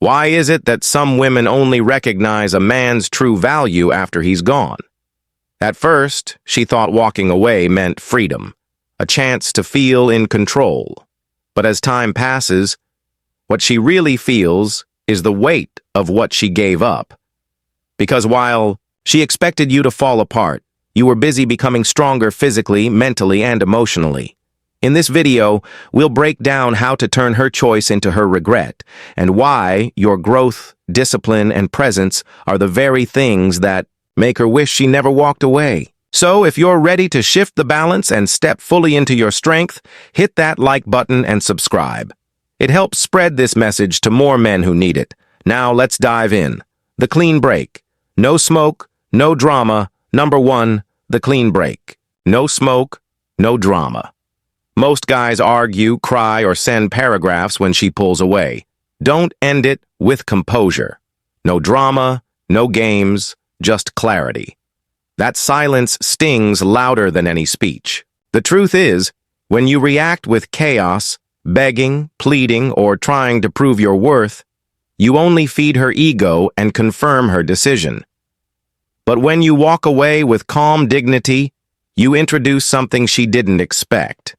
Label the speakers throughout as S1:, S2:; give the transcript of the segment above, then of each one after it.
S1: Why is it that some women only recognize a man's true value after he's gone? At first, she thought walking away meant freedom, a chance to feel in control. But as time passes, what she really feels is the weight of what she gave up. Because while she expected you to fall apart, you were busy becoming stronger physically, mentally, and emotionally. In this video, we'll break down how to turn her choice into her regret, and why your growth, discipline, and presence are the very things that make her wish she never walked away. So, if you're ready to shift the balance and step fully into your strength, hit that like button and subscribe. It helps spread this message to more men who need it. Now, let's dive in. The clean break. No smoke, no drama. Number 1, the clean break. No smoke, no drama. Most guys argue, cry, or send paragraphs when she pulls away. Don't end it with composure. No drama, no games, just clarity. That silence stings louder than any speech. The truth is, when you react with chaos, begging, pleading, or trying to prove your worth, you only feed her ego and confirm her decision. But when you walk away with calm dignity, you introduce something she didn't expect.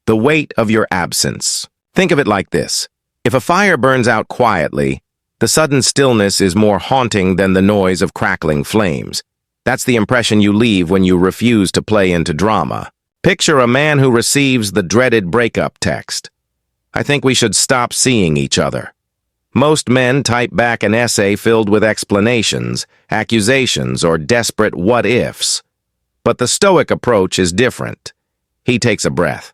S1: The weight of your absence. Think of it like this. If a fire burns out quietly, the sudden stillness is more haunting than the noise of crackling flames. That's the impression you leave when you refuse to play into drama. Picture a man who receives the dreaded breakup text. I think we should stop seeing each other. Most men type back an essay filled with explanations, accusations, or desperate what-ifs. But the Stoic approach is different. He takes a breath.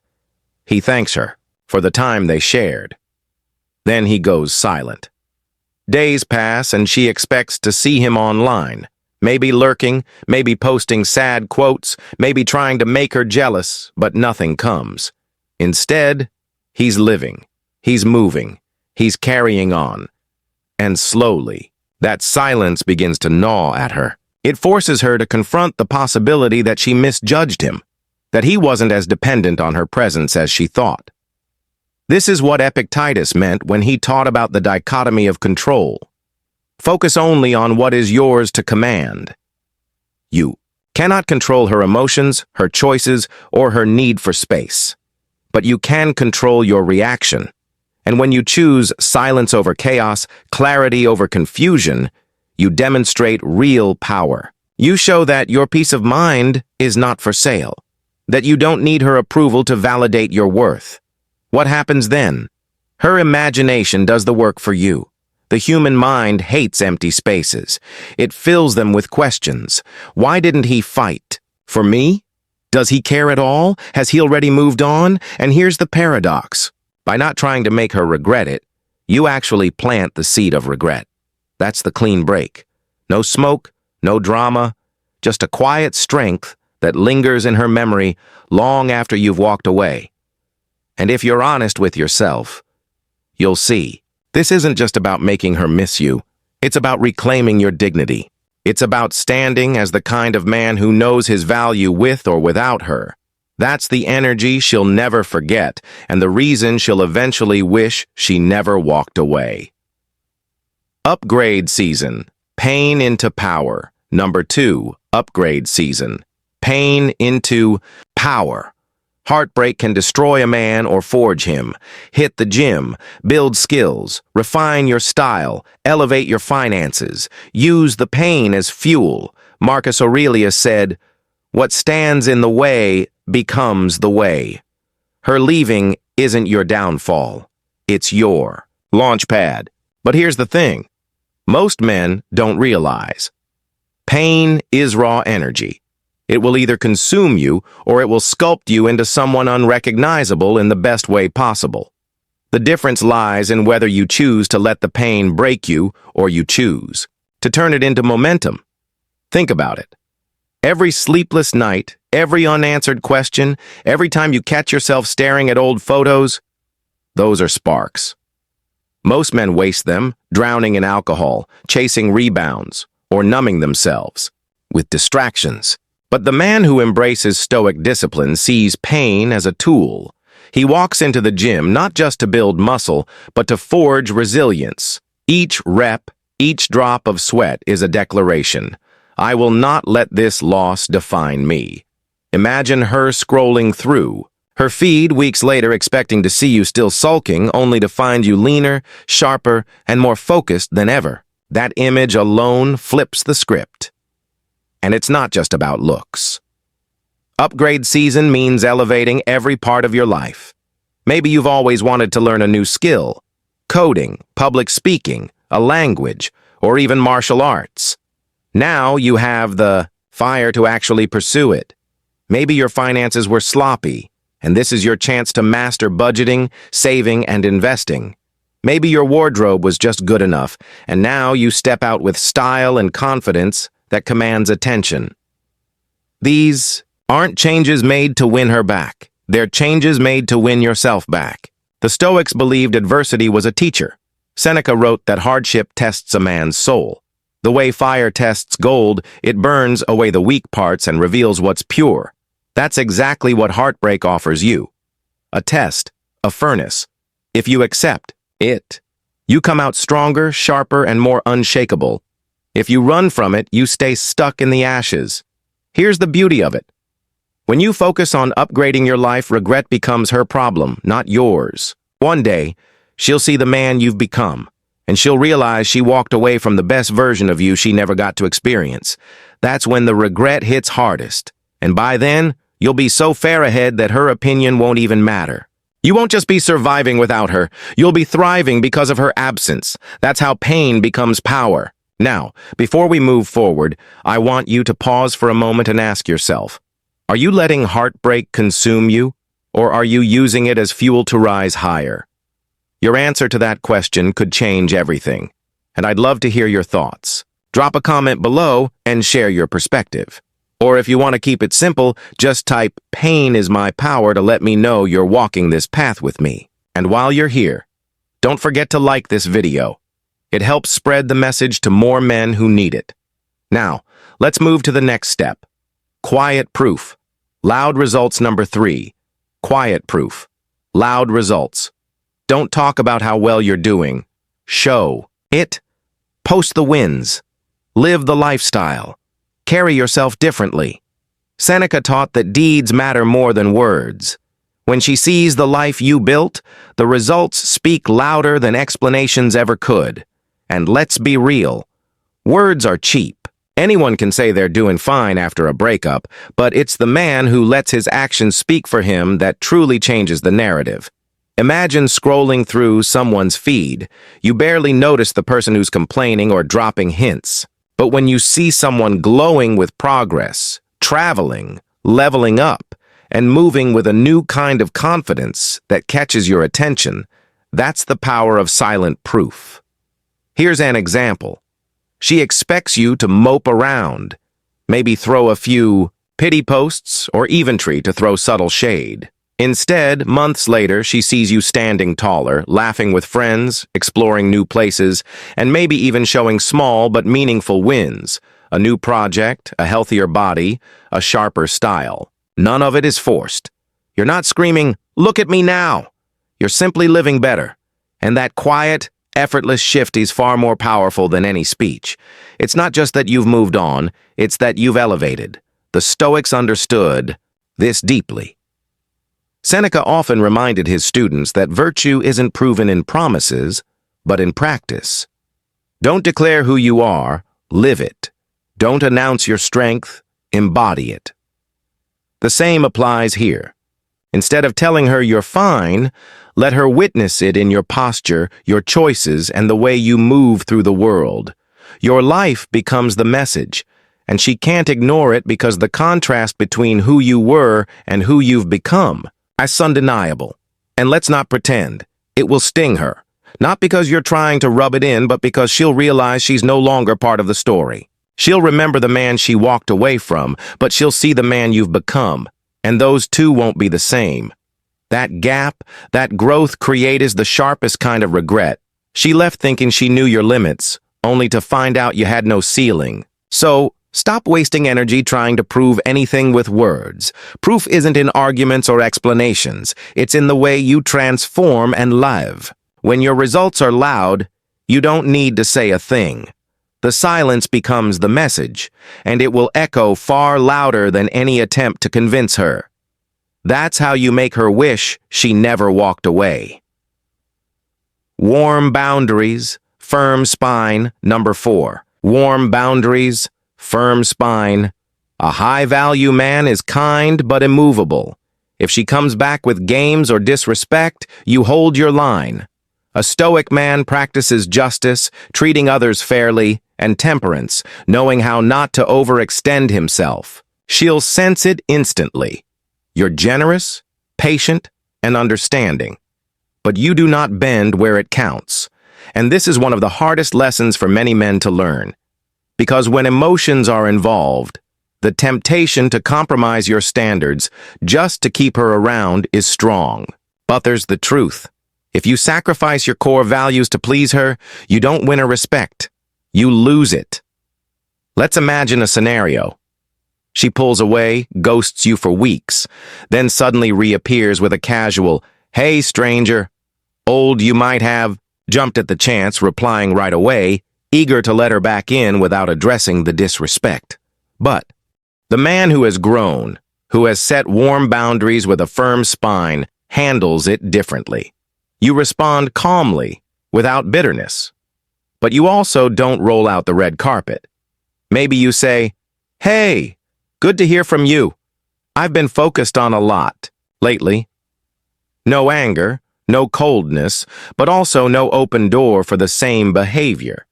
S1: He thanks her for the time they shared. Then he goes silent. Days pass and she expects to see him online, maybe lurking, maybe posting sad quotes, maybe trying to make her jealous, but nothing comes. Instead, he's living, he's moving, he's carrying on. And slowly, that silence begins to gnaw at her. It forces her to confront the possibility that she misjudged him, that he wasn't as dependent on her presence as she thought. This is what Epictetus meant when he taught about the dichotomy of control. Focus only on what is yours to command. You cannot control her emotions, her choices, or her need for space. But you can control your reaction. And when you choose silence over chaos, clarity over confusion, you demonstrate real power. You show that your peace of mind is not for sale, that you don't need her approval to validate your worth. What happens then? Her imagination does the work for you. The human mind hates empty spaces. It fills them with questions. Why didn't he fight? For me? Does he care at all? Has he already moved on? And here's the paradox. By not trying to make her regret it, you actually plant the seed of regret. That's the clean break. No smoke, no drama, just a quiet strength that lingers in her memory long after you've walked away. And if you're honest with yourself, you'll see. This isn't just about making her miss you. It's about reclaiming your dignity. It's about standing as the kind of man who knows his value with or without her. That's the energy she'll never forget, and the reason she'll eventually wish she never walked away. Upgrade season. Pain into power. Number 2, upgrade season. Pain into power. Heartbreak can destroy a man or forge him. Hit the gym, build skills, refine your style, elevate your finances. Use the pain as fuel. Marcus Aurelius said, "What stands in the way becomes the way." Her leaving isn't your downfall. It's your launchpad. But here's the thing. Most men don't realize. Pain is raw energy. It will either consume you or it will sculpt you into someone unrecognizable in the best way possible. The difference lies in whether you choose to let the pain break you or you choose to turn it into momentum. Think about it. Every sleepless night, every unanswered question, every time you catch yourself staring at old photos, those are sparks. Most men waste them, drowning in alcohol, chasing rebounds, or numbing themselves with distractions. But the man who embraces Stoic discipline sees pain as a tool. He walks into the gym not just to build muscle, but to forge resilience. Each rep, each drop of sweat is a declaration. I will not let this loss define me. Imagine her scrolling through her feed weeks later expecting to see you still sulking, only to find you leaner, sharper, and more focused than ever. That image alone flips the script. And it's not just about looks. Upgrade season means elevating every part of your life. Maybe you've always wanted to learn a new skill, coding, public speaking, a language, or even martial arts. Now you have the fire to actually pursue it. Maybe your finances were sloppy, and this is your chance to master budgeting, saving, and investing. Maybe your wardrobe was just good enough, and now you step out with style and confidence that commands attention. These aren't changes made to win her back. They're changes made to win yourself back. The Stoics believed adversity was a teacher. Seneca wrote that hardship tests a man's soul. The way fire tests gold, it burns away the weak parts and reveals what's pure. That's exactly what heartbreak offers you. A test, a furnace. If you accept it, you come out stronger, sharper, and more unshakable. If you run from it, you stay stuck in the ashes. Here's the beauty of it. When you focus on upgrading your life, regret becomes her problem, not yours. One day, she'll see the man you've become, and she'll realize she walked away from the best version of you she never got to experience. That's when the regret hits hardest. And by then, you'll be so far ahead that her opinion won't even matter. You won't just be surviving without her. You'll be thriving because of her absence. That's how pain becomes power. Now, before we move forward, I want you to pause for a moment and ask yourself, are you letting heartbreak consume you, or are you using it as fuel to rise higher? Your answer to that question could change everything, and I'd love to hear your thoughts. Drop a comment below and share your perspective. Or if you want to keep it simple, just type, "Pain is my power," to let me know you're walking this path with me. And while you're here, don't forget to like this video. It helps spread the message to more men who need it. Now, let's move to the next step. Quiet proof. Loud results number 3. Quiet proof. Loud results. Don't talk about how well you're doing. Show it. Post the wins. Live the lifestyle. Carry yourself differently. Seneca taught that deeds matter more than words. When she sees the life you built, the results speak louder than explanations ever could. And let's be real. Words are cheap. Anyone can say they're doing fine after a breakup, but it's the man who lets his actions speak for him that truly changes the narrative. Imagine scrolling through someone's feed. You barely notice the person who's complaining or dropping hints. But when you see someone glowing with progress, traveling, leveling up, and moving with a new kind of confidence that catches your attention, that's the power of silent proof. Here's an example. She expects you to mope around, maybe throw a few pity posts or eventually to throw subtle shade. Instead, months later, she sees you standing taller, laughing with friends, exploring new places, and maybe even showing small but meaningful wins. A new project, a healthier body, a sharper style. None of it is forced. You're not screaming, "Look at me now!" You're simply living better. And that quiet, effortless shift is far more powerful than any speech. It's not just that you've moved on, it's that you've elevated. The Stoics understood this deeply. Seneca often reminded his students that virtue isn't proven in promises, but in practice. Don't declare who you are, live it. Don't announce your strength, embody it. The same applies here. Instead of telling her you're fine, let her witness it in your posture, your choices, and the way you move through the world. Your life becomes the message, and she can't ignore it because the contrast between who you were and who you've become is undeniable. And let's not pretend. It will sting her. Not because you're trying to rub it in, but because she'll realize she's no longer part of the story. She'll remember the man she walked away from, but she'll see the man you've become. And those two won't be the same. That gap, that growth creates the sharpest kind of regret. She left thinking she knew your limits, only to find out you had no ceiling. So, stop wasting energy trying to prove anything with words. Proof isn't in arguments or explanations. It's in the way you transform and live. When your results are loud, You don't need to say a thing. The silence becomes the message, and it will echo far louder than any attempt to convince her. That's how you make her wish she never walked away. Warm boundaries, firm spine. Number 4. Warm boundaries, firm spine. A high-value man is kind but immovable. If she comes back with games or disrespect, you hold your line. A Stoic man practices justice, treating others fairly, and temperance, knowing how not to overextend himself. She'll sense it instantly. You're generous, patient, and understanding. But you do not bend where it counts. And this is one of the hardest lessons for many men to learn. Because when emotions are involved, the temptation to compromise your standards just to keep her around is strong. But there's the truth. If you sacrifice your core values to please her, you don't win her respect. You lose it. Let's imagine a scenario. She pulls away, ghosts you for weeks, then suddenly reappears with a casual, "Hey, stranger." Old you might have jumped at the chance, replying right away, eager to let her back in without addressing the disrespect. But the man who has grown, who has set warm boundaries with a firm spine, handles it differently. You respond calmly, without bitterness. But you also don't roll out the red carpet. Maybe you say, "Hey, good to hear from you. I've been focused on a lot lately." No anger, no coldness, but also no open door for the same behavior.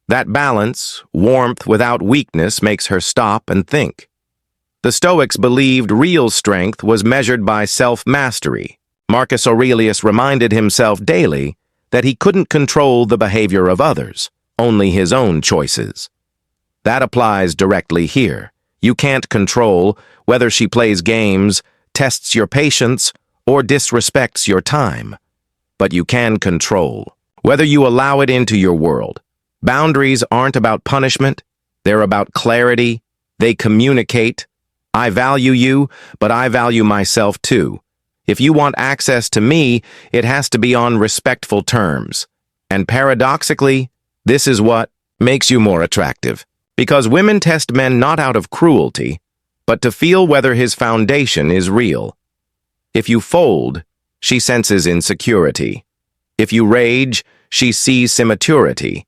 S1: That balance, warmth without weakness, makes her stop and think. The Stoics believed real strength was measured by self-mastery. Marcus Aurelius reminded himself daily that he couldn't control the behavior of others, only his own choices. That applies directly here. You can't control whether she plays games, tests your patience, or disrespects your time. But you can control whether you allow it into your world. Boundaries aren't about punishment. They're about clarity. They communicate. I value you, but I value myself too. If you want access to me, it has to be on respectful terms. And paradoxically, this is what makes you more attractive. Because women test men not out of cruelty, but to feel whether his foundation is real. If you fold, she senses insecurity. If you rage, she sees immaturity.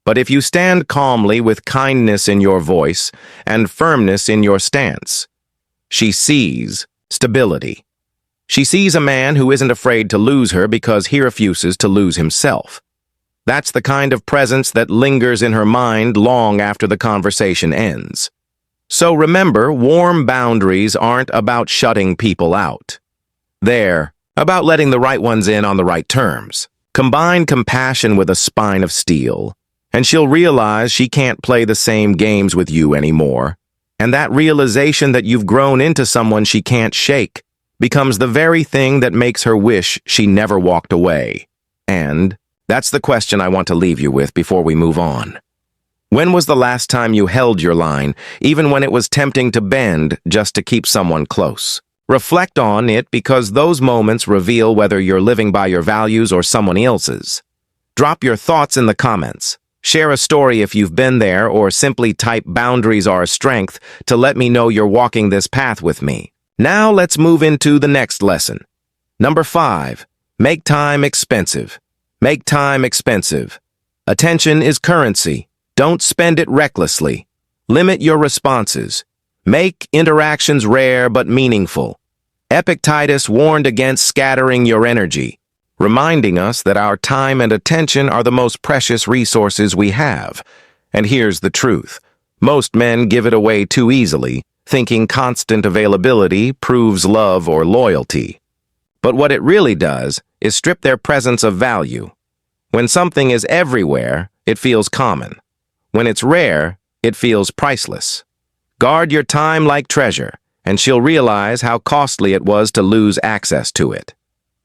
S1: But if you stand calmly with kindness in your voice and firmness in your stance, she sees stability. She sees a man who isn't afraid to lose her because he refuses to lose himself. That's the kind of presence that lingers in her mind long after the conversation ends. So remember, warm boundaries aren't about shutting people out. They're about letting the right ones in on the right terms. Combine compassion with a spine of steel, and she'll realize she can't play the same games with you anymore. And that realization that you've grown into someone she can't shake becomes the very thing that makes her wish she never walked away. And that's the question I want to leave you with before we move on. When was the last time you held your line, even when it was tempting to bend just to keep someone close? Reflect on it because those moments reveal whether you're living by your values or someone else's. Drop your thoughts in the comments. Share a story if you've been there, or simply type "boundaries are a strength" to let me know you're walking this path with me. Now let's move into the next lesson. Number 5, make time expensive. Make time expensive. Attention is currency. Don't spend it recklessly. Limit your responses. Make interactions rare but meaningful. Epictetus warned against scattering your energy, reminding us that our time and attention are the most precious resources we have. And here's the truth. Most men give it away too easily, thinking constant availability proves love or loyalty. But what it really does is strip their presence of value. When something is everywhere, it feels common. When it's rare, it feels priceless. Guard your time like treasure, and she'll realize how costly it was to lose access to it.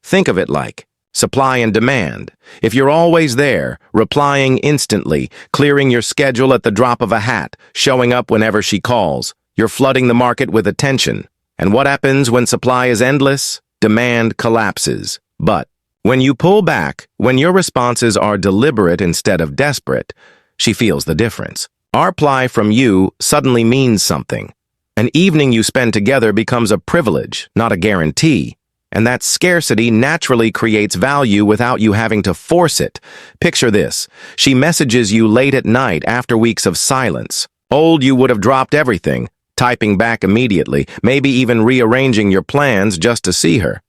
S1: Think of it like supply and demand. If you're always there, replying instantly, clearing your schedule at the drop of a hat, showing up whenever she calls, you're flooding the market with attention. And what happens when supply is endless? Demand collapses. But When you pull back, when your responses are deliberate instead of desperate, she feels the difference. Our reply from you suddenly means something. An evening you spend together becomes a privilege, not a guarantee. And that scarcity naturally creates value without you having to force it. Picture this. She messages you late at night after weeks of silence. Old, you would have dropped everything, typing back immediately, maybe even rearranging your plans just to see her.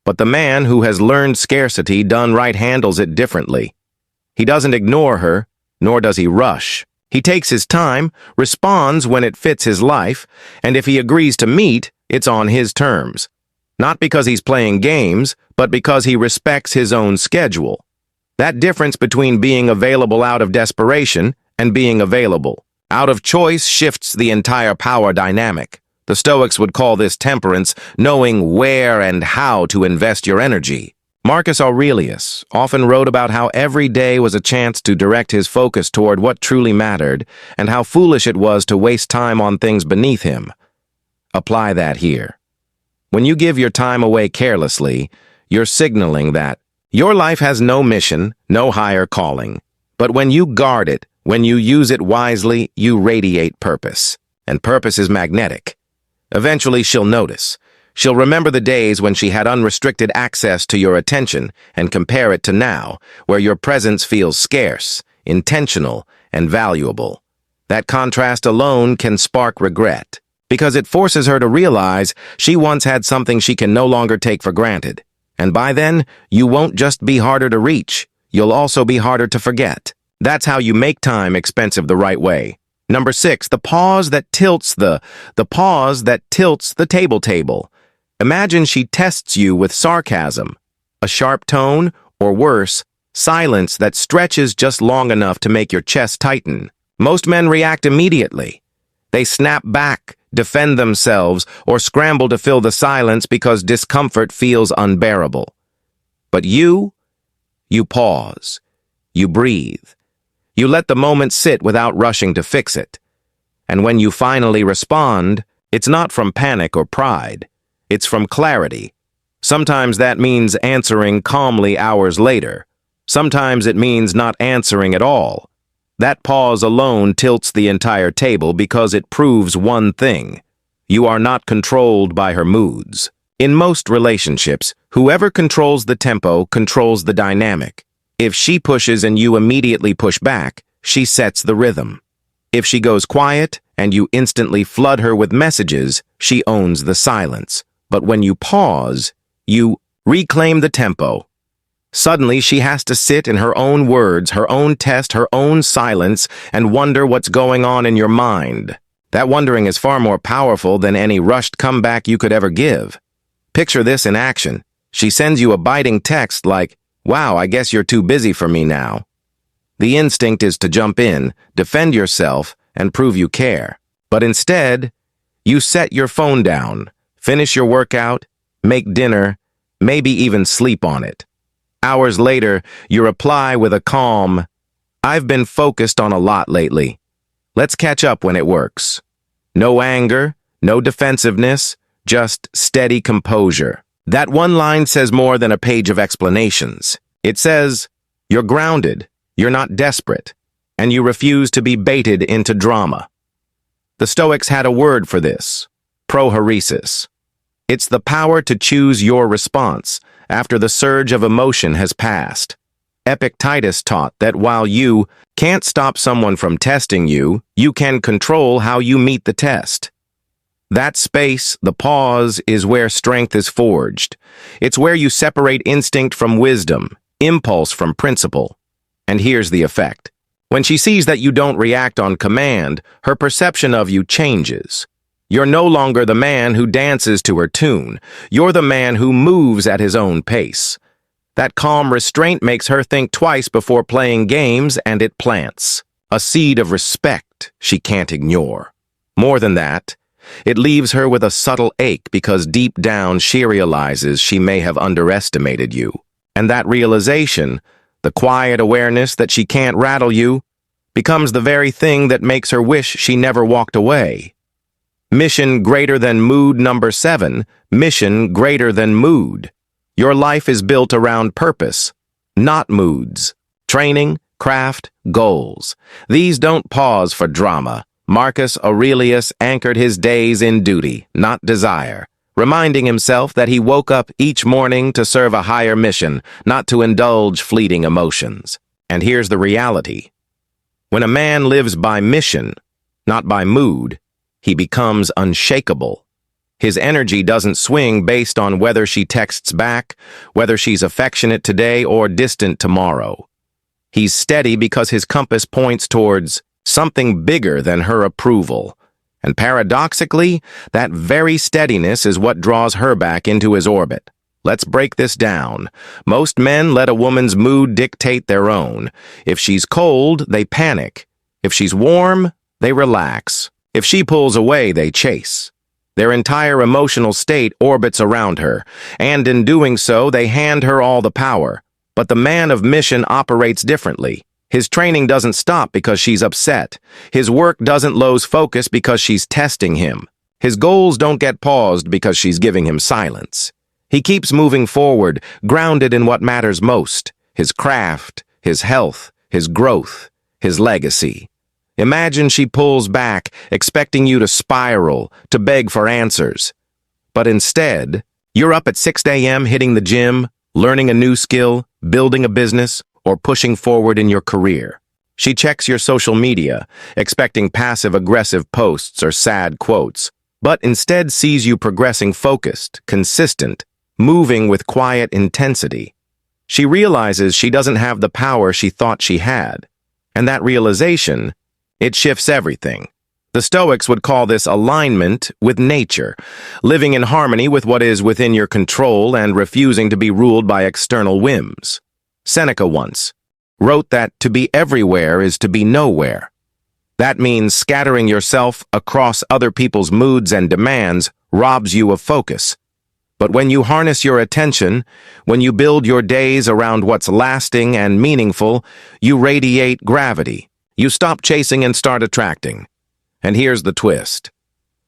S1: But the man who has learned scarcity done right handles it differently. He doesn't ignore her, nor does he rush. He takes his time, responds when it fits his life, and if he agrees to meet, it's on his terms. Not because he's playing games, but because he respects his own schedule. That difference between being available out of desperation and being available out of choice shifts the entire power dynamic. The Stoics would call this temperance, knowing where and how to invest your energy. Marcus Aurelius often wrote about how every day was a chance to direct his focus toward what truly mattered and how foolish it was to waste time on things beneath him. Apply that here. When you give your time away carelessly, you're signaling that your life has no mission, no higher calling. But when you guard it, when you use it wisely, you radiate purpose. And purpose is magnetic. Eventually, she'll notice. She'll remember the days when she had unrestricted access to your attention and compare it to now, where your presence feels scarce, intentional, and valuable. That contrast alone can spark regret, because it forces her to realize she once had something she can no longer take for granted. And by then, you won't just be harder to reach, you'll also be harder to forget. That's how you make time expensive the right way. Number 6, the pause that tilts the table. Imagine she tests you with sarcasm, a sharp tone, or worse, silence that stretches just long enough to make your chest tighten. Most men react immediately. They snap back, defend themselves, or scramble to fill the silence because discomfort feels unbearable. But you pause. You breathe. You let the moment sit without rushing to fix it. And when you finally respond, it's not from panic or pride. It's from clarity. Sometimes that means answering calmly hours later. Sometimes it means not answering at all. That pause alone tilts the entire table because it proves one thing. You are not controlled by her moods. In most relationships, whoever controls the tempo controls the dynamic. If she pushes and you immediately push back, she sets the rhythm. If she goes quiet and you instantly flood her with messages, she owns the silence. But when you pause, you reclaim the tempo. Suddenly, she has to sit in her own words, her own test, her own silence, and wonder what's going on in your mind. That wondering is far more powerful than any rushed comeback you could ever give. Picture this in action. She sends you a biting text like, "Wow, I guess you're too busy for me now." The instinct is to jump in, defend yourself, and prove you care. But instead, you set your phone down, finish your workout, make dinner, maybe even sleep on it. Hours later, you reply with a calm, "I've been focused on a lot lately. Let's catch up when it works." No anger, no defensiveness, just steady composure. That one line says more than a page of explanations. It says, you're grounded, you're not desperate, and you refuse to be baited into drama. The Stoics had a word for this, prohoresis. It's the power to choose your response after the surge of emotion has passed. Epictetus taught that while you can't stop someone from testing you, you can control how you meet the test. That space, the pause, is where strength is forged. It's where you separate instinct from wisdom, impulse from principle. And here's the effect. When she sees that you don't react on command, her perception of you changes. You're no longer the man who dances to her tune. You're the man who moves at his own pace. That calm restraint makes her think twice before playing games, and it plants a seed of respect she can't ignore. More than that, it leaves her with a subtle ache because deep down she realizes she may have underestimated you. And that realization, the quiet awareness that she can't rattle you, becomes the very thing that makes her wish she never walked away. Mission greater than mood number 7, mission greater than mood. Your life is built around purpose, not moods. Training, craft, goals. These don't pause for drama. Marcus Aurelius anchored his days in duty, not desire, reminding himself that he woke up each morning to serve a higher mission, not to indulge fleeting emotions. And here's the reality. When a man lives by mission, not by mood, he becomes unshakable. His energy doesn't swing based on whether she texts back, whether she's affectionate today or distant tomorrow. He's steady because his compass points towards something bigger than her approval. And paradoxically, that very steadiness is what draws her back into his orbit. Let's break this down. Most men let a woman's mood dictate their own. If she's cold, they panic. If she's warm, they relax. If she pulls away, they chase. Their entire emotional state orbits around her, and in doing so, they hand her all the power. But the man of mission operates differently. His training doesn't stop because she's upset. His work doesn't lose focus because she's testing him. His goals don't get paused because she's giving him silence. He keeps moving forward, grounded in what matters most: his craft, his health, his growth, his legacy. Imagine she pulls back, expecting you to spiral, to beg for answers. But instead, you're up at 6 a.m. hitting the gym, learning a new skill, building a business, or pushing forward in your career. She checks your social media, expecting passive-aggressive posts or sad quotes, but instead sees you progressing focused, consistent, moving with quiet intensity. She realizes she doesn't have the power she thought she had, and that realization, it shifts everything. The Stoics would call this alignment with nature, living in harmony with what is within your control and refusing to be ruled by external whims. Seneca once wrote that to be everywhere is to be nowhere. That means scattering yourself across other people's moods and demands robs you of focus. But when you harness your attention, when you build your days around what's lasting and meaningful, you radiate gravity. You stop chasing and start attracting. And here's the twist.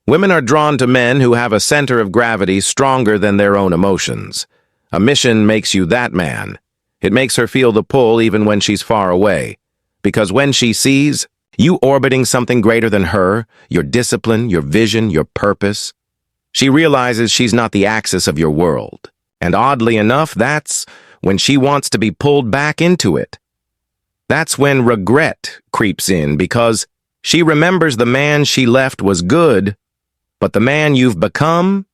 S1: Women are drawn to men who have a center of gravity stronger than their own emotions. A mission makes you that man. It makes her feel the pull even when she's far away. Because when she sees you orbiting something greater than her, your discipline, your vision, your purpose, she realizes she's not the axis of your world. And oddly enough, that's when she wants to be pulled back into it. That's when regret creeps in, because she remembers the man she left was good, but the man you've become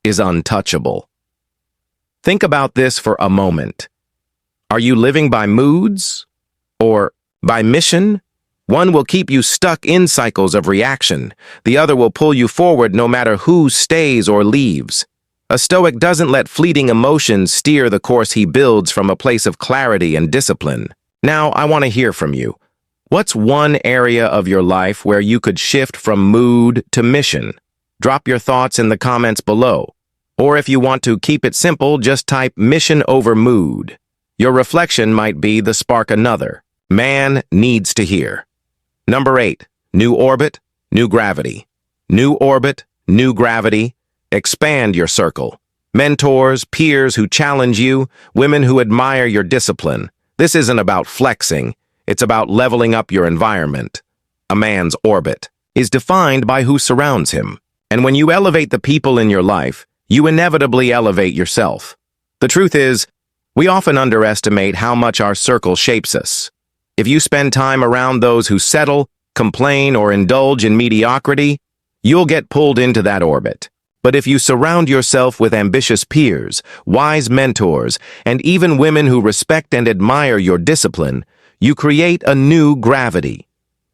S1: is untouchable. Think about this for a moment. Are you living by moods or by mission? One will keep you stuck in cycles of reaction. The other will pull you forward no matter who stays or leaves. A Stoic doesn't let fleeting emotions steer the course he builds from a place of clarity and discipline. Now, I want to hear from you. What's one area of your life where you could shift from mood to mission? Drop your thoughts in the comments below. Or if you want to keep it simple, just type mission over mood. Your reflection might be the spark another man needs to hear. Number 8, new orbit, new gravity. New orbit, new gravity. Expand your circle. Mentors, peers who challenge you, women who admire your discipline. This isn't about flexing, it's about leveling up your environment. A man's orbit is defined by who surrounds him. And when you elevate the people in your life, you inevitably elevate yourself. The truth is, we often underestimate how much our circle shapes us. If you spend time around those who settle, complain, or indulge in mediocrity, you'll get pulled into that orbit. But if you surround yourself with ambitious peers, wise mentors, and even women who respect and admire your discipline, you create a new gravity.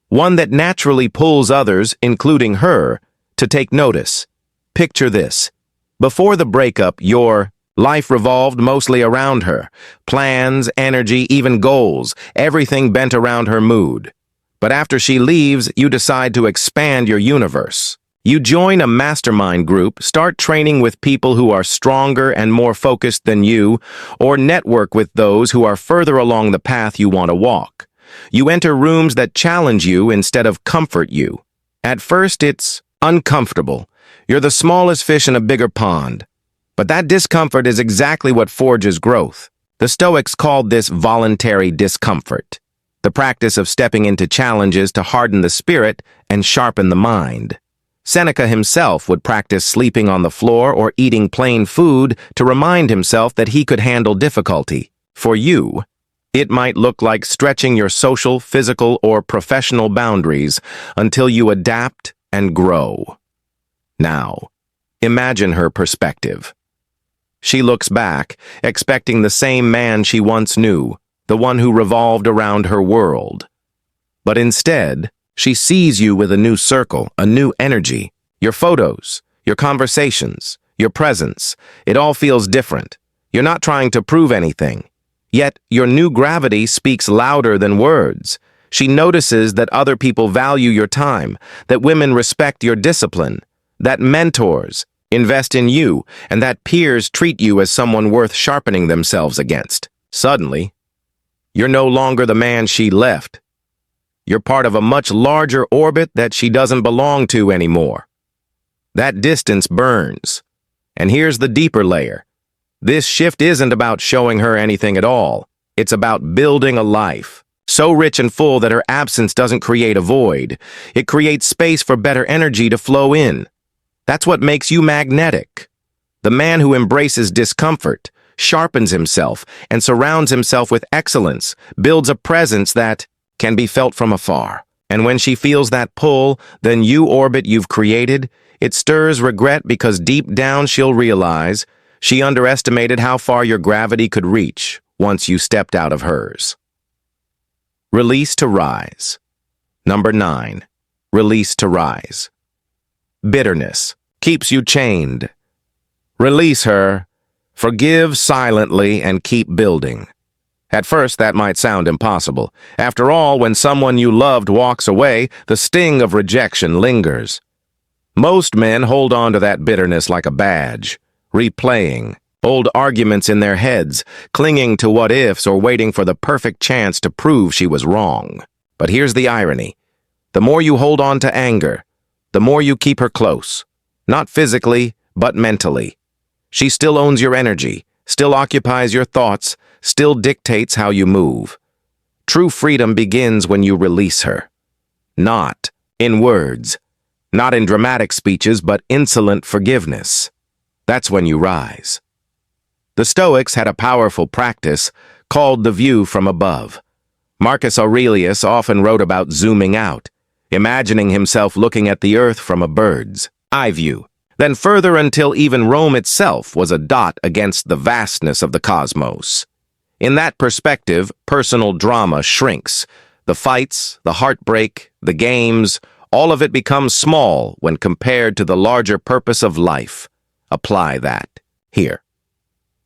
S1: One that naturally pulls others, including her, to take notice. Picture this. Before the breakup, your life revolved mostly around her. Plans, energy, even goals, everything bent around her mood. But after she leaves, you decide to expand your universe. You join a mastermind group, start training with people who are stronger and more focused than you, or network with those who are further along the path you want to walk. You enter rooms that challenge you instead of comfort you. At first, it's uncomfortable. You're the smallest fish in a bigger pond. But that discomfort is exactly what forges growth. The Stoics called this voluntary discomfort, the practice of stepping into challenges to harden the spirit and sharpen the mind. Seneca himself would practice sleeping on the floor or eating plain food to remind himself that he could handle difficulty. For you, it might look like stretching your social, physical, or professional boundaries until you adapt and grow. Now, imagine her perspective. She looks back, expecting the same man she once knew, the one who revolved around her world. But instead, she sees you with a new circle, a new energy. Your photos, your conversations, your presence, it all feels different. You're not trying to prove anything. Yet, your new gravity speaks louder than words. She notices that other people value your time, that women respect your discipline, that mentors invest in you, and that peers treat you as someone worth sharpening themselves against. Suddenly, you're no longer the man she left. You're part of a much larger orbit that she doesn't belong to anymore. That distance burns. And here's the deeper layer. This shift isn't about showing her anything at all. It's about building a life so rich and full that her absence doesn't create a void. It creates space for better energy to flow in. That's what makes you magnetic. The man who embraces discomfort, sharpens himself, and surrounds himself with excellence, builds a presence that can be felt from afar. And when she feels that pull, the new orbit you've created, it stirs regret because deep down she'll realize she underestimated how far your gravity could reach once you stepped out of hers. Release to rise. Number 9. Release to rise. Bitterness keeps you chained. Release her. Forgive silently and keep building. At first, that might sound impossible. After all, when someone you loved walks away, the sting of rejection lingers. Most men hold on to that bitterness like a badge, replaying old arguments in their heads, clinging to what-ifs or waiting for the perfect chance to prove she was wrong. But here's the irony. The more you hold on to anger, the more you keep her close. Not physically, but mentally. She still owns your energy, still occupies your thoughts, still dictates how you move. True freedom begins when you release her. Not in words, not in dramatic speeches, but insolent forgiveness. That's when you rise. The Stoics had a powerful practice called the view from above. Marcus Aurelius often wrote about zooming out, imagining himself looking at the earth from a bird's eye view, then further until even Rome itself was a dot against the vastness of the cosmos. In that perspective, personal drama shrinks. The fights, the heartbreak, the games, all of it becomes small when compared to the larger purpose of life. Apply that here.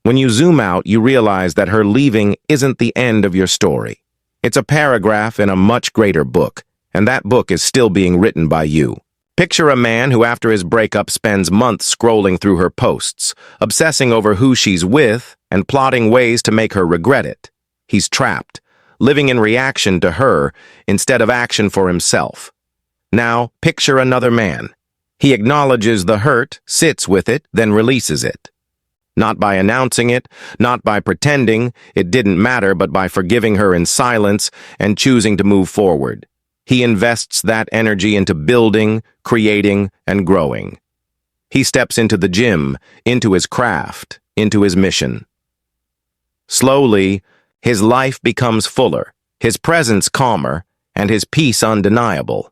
S1: When you zoom out, you realize that her leaving isn't the end of your story. It's a paragraph in a much greater book, and that book is still being written by you. Picture a man who after his breakup spends months scrolling through her posts, obsessing over who she's with and plotting ways to make her regret it. He's trapped, living in reaction to her instead of action for himself. Now, picture another man. He acknowledges the hurt, sits with it, then releases it. Not by announcing it, not by pretending it didn't matter, but by forgiving her in silence and choosing to move forward. He invests that energy into building, creating, and growing. He steps into the gym, into his craft, into his mission. Slowly, his life becomes fuller, his presence calmer, and his peace undeniable.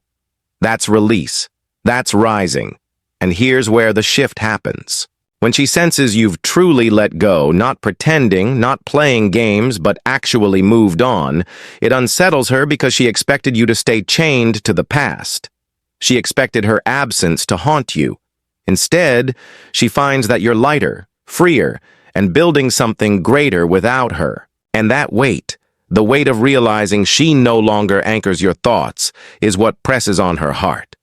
S1: That's release. That's rising. And here's where the shift happens. When she senses you've truly let go, not pretending, not playing games, but actually moved on, it unsettles her because she expected you to stay chained to the past. She expected her absence to haunt you. Instead, she finds that you're lighter, freer, and building something greater without her. And that weight, the weight of realizing she no longer anchors your thoughts, is what presses on her heart.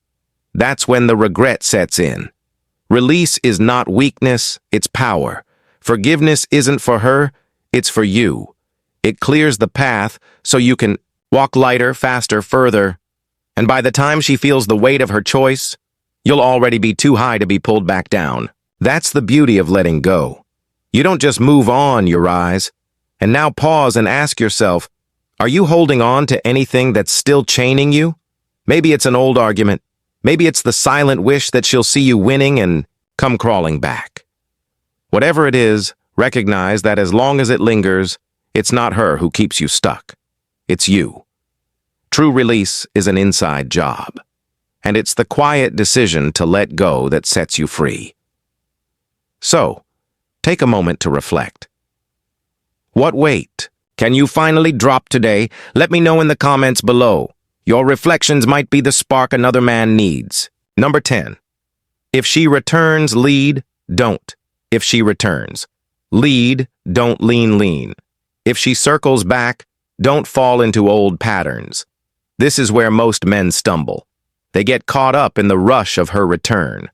S1: That's when the regret sets in. Release is not weakness, it's power. Forgiveness isn't for her, it's for you. It clears the path so you can walk lighter, faster, further. And by the time she feels the weight of her choice, you'll already be too high to be pulled back down. That's the beauty of letting go. You don't just move on, you rise. And now pause and ask yourself, are you holding on to anything that's still chaining you? Maybe it's an old argument. Maybe it's the silent wish that she'll see you winning and come crawling back. Whatever it is, recognize that as long as it lingers, it's not her who keeps you stuck. It's you. True release is an inside job, and it's the quiet decision to let go that sets you free. So, take a moment to reflect. What weight can you finally drop today? Let me know in the comments below. Your reflections might be the spark another man needs. Number 10. If she returns, lead, don't. If she returns, lead, don't lean. If she circles back, don't fall into old patterns. This is where most men stumble. They get caught up in the rush of her return.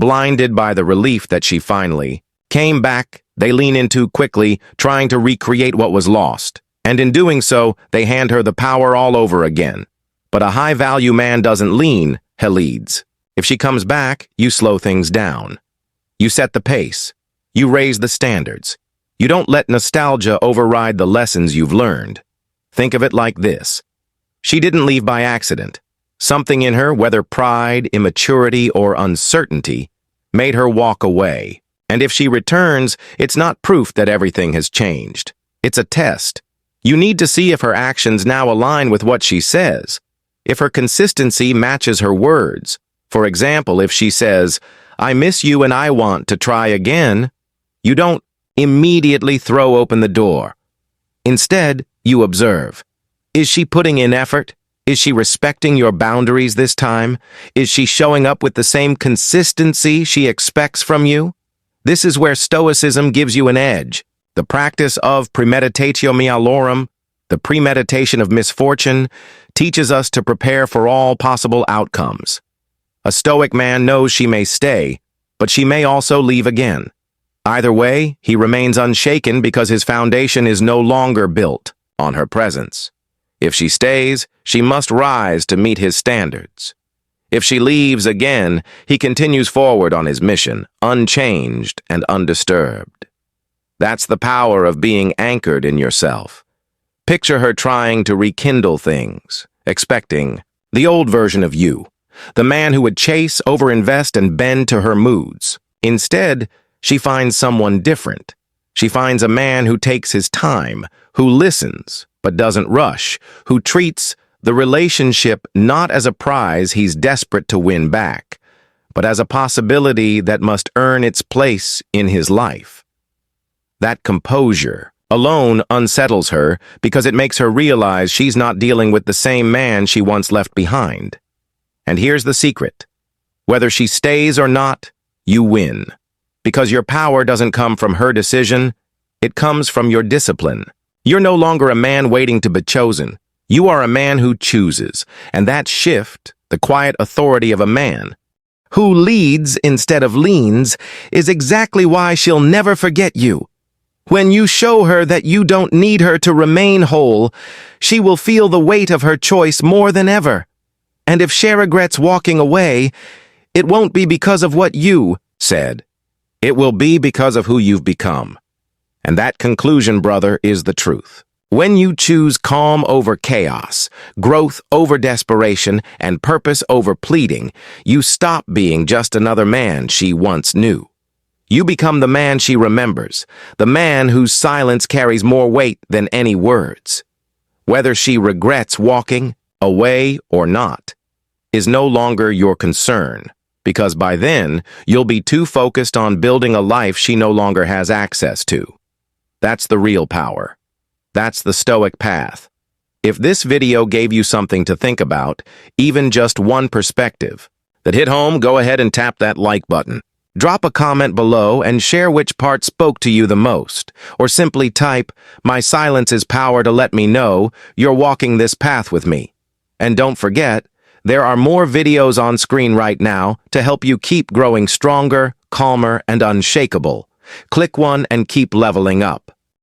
S1: Blinded by the relief that she finally came back, they lean in too quickly, trying to recreate what was lost. And in doing so, they hand her the power all over again. But a high-value man doesn't lean, he leads. If she comes back, you slow things down. You set the pace. You raise the standards. You don't let nostalgia override the lessons you've learned. Think of it like this. She didn't leave by accident. Something in her, whether pride, immaturity, or uncertainty, made her walk away. And if she returns, it's not proof that everything has changed. It's a test. You need to see if her actions now align with what she says. If her consistency matches her words. For example, if she says, "I miss you and I want to try again," you don't immediately throw open the door. Instead, you observe. Is she putting in effort? Is she respecting your boundaries this time? Is she showing up with the same consistency she expects from you? This is where Stoicism gives you an edge. The practice of premeditatio malorum, the premeditation of misfortune, teaches us to prepare for all possible outcomes. A Stoic man knows she may stay, but she may also leave again. Either way, he remains unshaken because his foundation is no longer built on her presence. If she stays, she must rise to meet his standards. If she leaves again, he continues forward on his mission, unchanged and undisturbed. That's the power of being anchored in yourself. Picture her trying to rekindle things, expecting the old version of you, the man who would chase, overinvest, and bend to her moods. Instead, she finds someone different. She finds a man who takes his time, who listens, but doesn't rush, who treats the relationship not as a prize he's desperate to win back, but as a possibility that must earn its place in his life. That composure alone unsettles her because it makes her realize she's not dealing with the same man she once left behind. And here's the secret. Whether she stays or not, you win. Because your power doesn't come from her decision, it comes from your discipline. You're no longer a man waiting to be chosen. You are a man who chooses, and that shift, the quiet authority of a man who leads instead of leans, is exactly why she'll never forget you. When you show her that you don't need her to remain whole, she will feel the weight of her choice more than ever. And if she regrets walking away, it won't be because of what you said. It will be because of who you've become. And that conclusion, brother, is the truth. When you choose calm over chaos, growth over desperation, and purpose over pleading, you stop being just another man she once knew. You become the man she remembers, the man whose silence carries more weight than any words. Whether she regrets walking away or not is no longer your concern, because by then you'll be too focused on building a life she no longer has access to. That's the real power. That's the Stoic path. If this video gave you something to think about, even just one perspective that hit home, go ahead and tap that like button. Drop a comment below and share which part spoke to you the most, or simply type, "My silence is power to let me know you're walking this path with me." And don't forget, there are more videos on screen right now to help you keep growing stronger, calmer, and unshakable. Click one and keep leveling up.